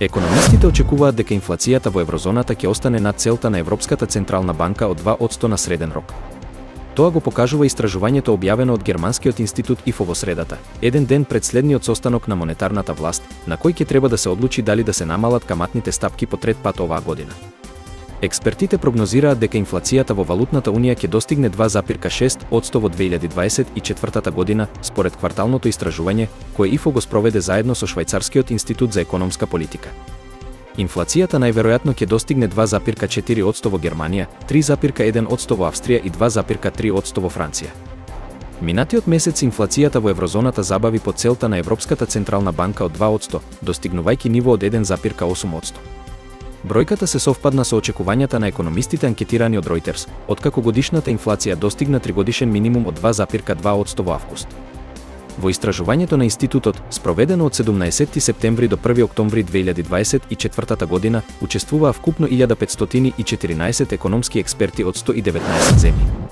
Економистите очекуваат дека инфлацијата во еврозоната ќе остане над целта на Европската централна банка од 2% на среден рок. Тоа го покажува истражувањето објавено од Германскиот институт ИФО во средата, еден ден пред следниот состанок на монетарната власт, на кој ќе треба да се одлучи дали да се намалат каматните стапки по трет пат оваа година. Експертите прогнозираат дека инфлацијата во валутната унија ќе достигне 2,6% во 2024 година, според кварталното истражување кое ИФО го спроведе заедно со Швајцарскиот институт за економска политика. Инфлацијата најверојатно ќе достигне 2,4% во Германија, 3,1% во Австрија и 2,3% во Франција. Минатиот месец инфлацијата во еврозоната забави под целта на Европската централна банка од 2%, достигнувајќи ниво од 1,8%. Бројката се совпадна со очекувањата на економистите анкетирани од Reuters, откако годишната инфлација достигна тригодишен минимум од 2,2% во август. Во истражувањето на институтот, спроведено од 17 септември до 1 октомври 2024 година, учествуваа вкупно 1514 економски експерти од 119 земји.